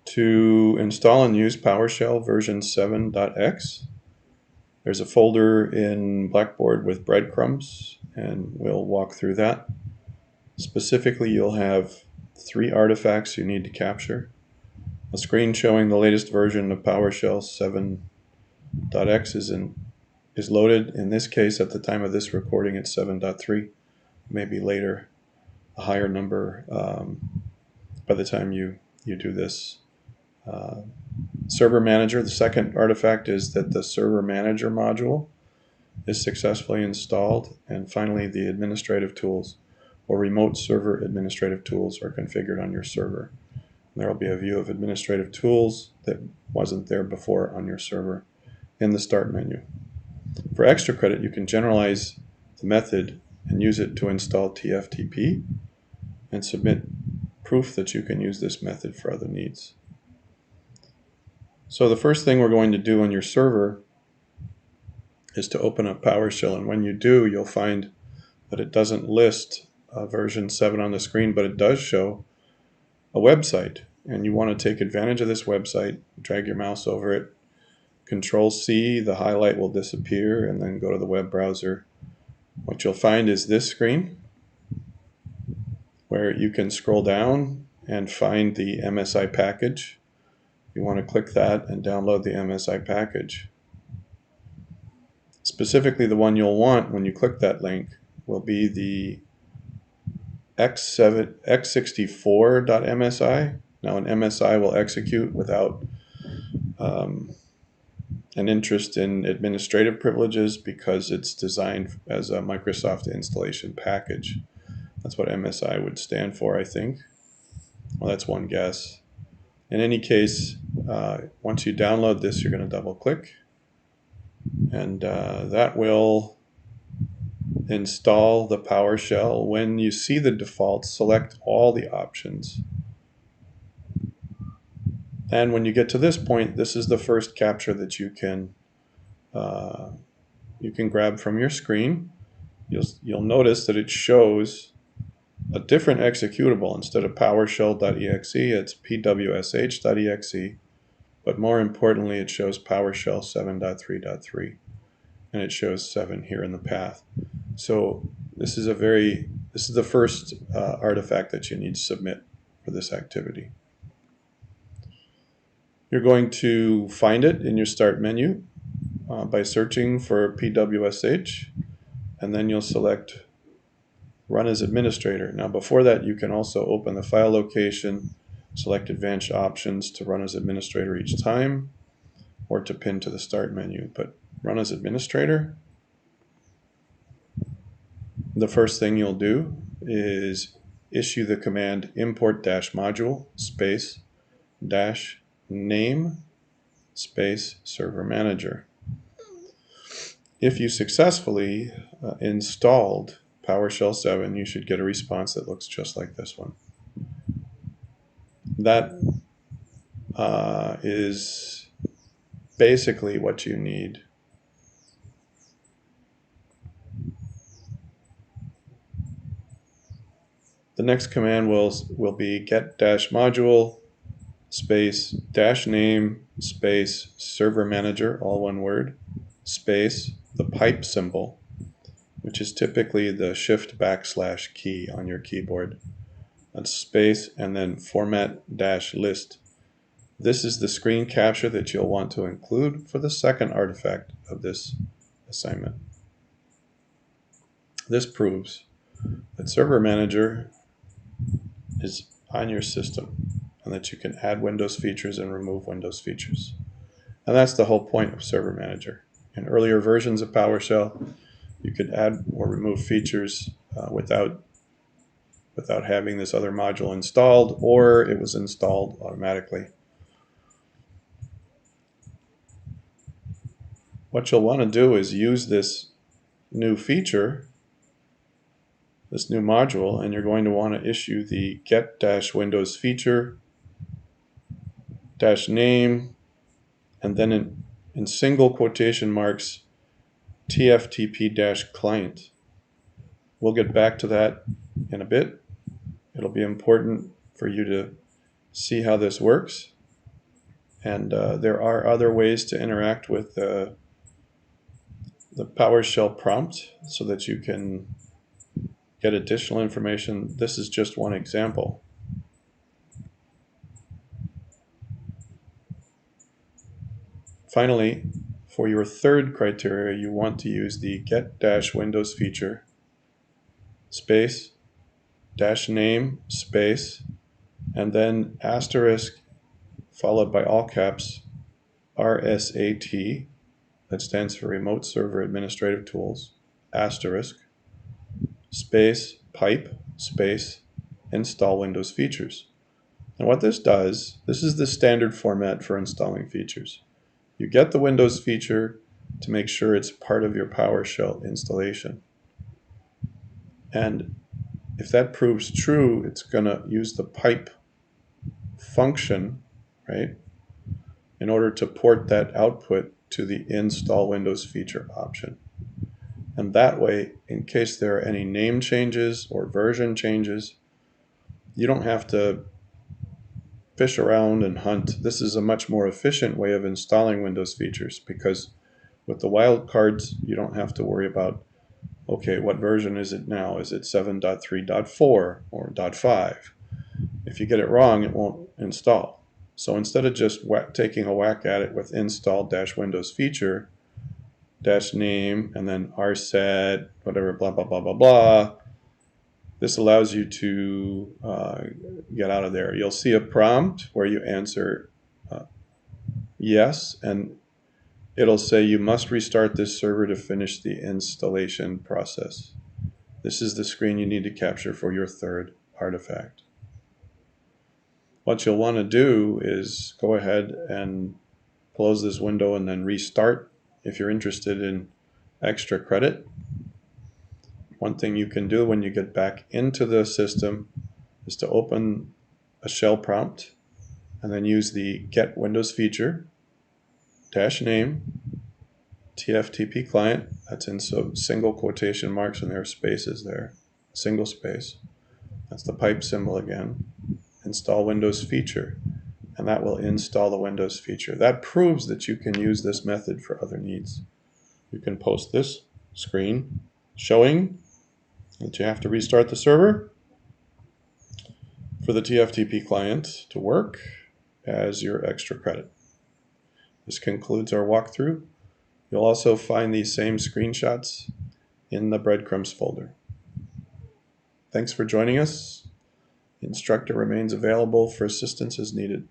To install and use PowerShell version 7.x, there's a folder in Blackboard with breadcrumbs, and we'll walk through that. Specifically, you'll have 3 artifacts you need to capture. A screen showing the latest version of PowerShell 7.x is loaded. In this case, at the time of this recording, it's 7.3. Maybe later, a higher number by the time you do this. Server Manager, the second artifact is that the Server Manager module is successfully installed. And finally, the administrative tools or remote server administrative tools are configured on your server. And there will be a view of administrative tools that wasn't there before on your server in the Start menu. For extra credit, you can generalize the method and use it to install TFTP and submit proof that you can use this method for other needs. So the first thing we're going to do on your server is to open up PowerShell, and when you do, you'll find that it doesn't list version 7 on the screen, but it does show a website, and you want to take advantage of this website. Drag your mouse over it, Control-C, the highlight will disappear, and then go to the web browser. What you'll find is this screen where you can scroll down and find the MSI package. You want to click that and download the MSI package. Specifically, the one you'll want when you click that link will be the x64.msi. Now, an MSI will execute without an interest in administrative privileges because it's designed as a Microsoft installation package. That's what MSI would stand for, I think. Well, that's one guess. In any case, once you download this, you're going to double click, and that will install the PowerShell. When you see the defaults, select all the options. And when you get to this point, this is the first capture that you can grab from your screen. You'll notice that it shows a different executable. Instead of PowerShell.exe, it's pwsh.exe, but more importantly, it shows PowerShell 7.3.3, and it shows 7 here in the path. So this is the first artifact that you need to submit for this activity. You're going to find it in your Start menu by searching for pwsh, and then you'll select Run as Administrator. Now, before that, you can also open the file location, select Advanced Options to run as administrator each time, or to pin to the Start menu. But Run as Administrator, the first thing you'll do is issue the command import-module space -name space server manager. If you successfully installed PowerShell 7, you should get a response that looks just like this one. That is basically what you need. The next command will be get-module space -name space server manager, all one word, space the pipe symbol, which is typically the shift / key on your keyboard. That's space and then format-list. This is the screen capture that you'll want to include for the second artifact of this assignment. This proves that Server Manager is on your system and that you can add Windows features and remove Windows features. And that's the whole point of Server Manager. In earlier versions of PowerShell, you could add or remove features without having this other module installed, or it was installed automatically. What you'll want to do is use this new feature, this new module, and you're going to want to issue the get-Windows feature -name, and then in single quotation marks, TFTP-client. We'll get back to that in a bit. It'll be important for you to see how this works. And there are other ways to interact with the PowerShell prompt so that you can get additional information. This is just one example. Finally, for your third criteria, you want to use the get-windows feature, space, -name, space, and then asterisk, followed by all caps, RSAT, that stands for Remote Server Administrative Tools, asterisk, space, pipe, space, install Windows features. And what this does, this is the standard format for installing features. You get the Windows feature to make sure it's part of your PowerShell installation. And if that proves true, it's going to use the pipe function, right, in order to port that output to the install Windows feature option. And that way, in case there are any name changes or version changes, you don't have to fish around and hunt. This is a much more efficient way of installing Windows features, because with the wildcards, you don't have to worry about, okay, what version is it now? Is it 7.3.4 or .5? If you get it wrong, it won't install. So instead of just taking a whack at it with install-Windows feature, -name, and then rset, whatever, blah, blah, blah, blah, blah, this allows you to get out of there. You'll see a prompt where you answer yes, and it'll say you must restart this server to finish the installation process. This is the screen you need to capture for your third artifact. What you'll want to do is go ahead and close this window and then restart if you're interested in extra credit. One thing you can do when you get back into the system is to open a shell prompt and then use the get Windows feature, -name, TFTP client, that's in single quotation marks and there are spaces there, single space, that's the pipe symbol again, install Windows feature, and that will install the Windows feature. That proves that you can use this method for other needs. You can post this screen showing that you have to restart the server for the TFTP client to work as your extra credit. This concludes our walkthrough. You'll also find these same screenshots in the breadcrumbs folder. Thanks for joining us. The instructor remains available for assistance as needed.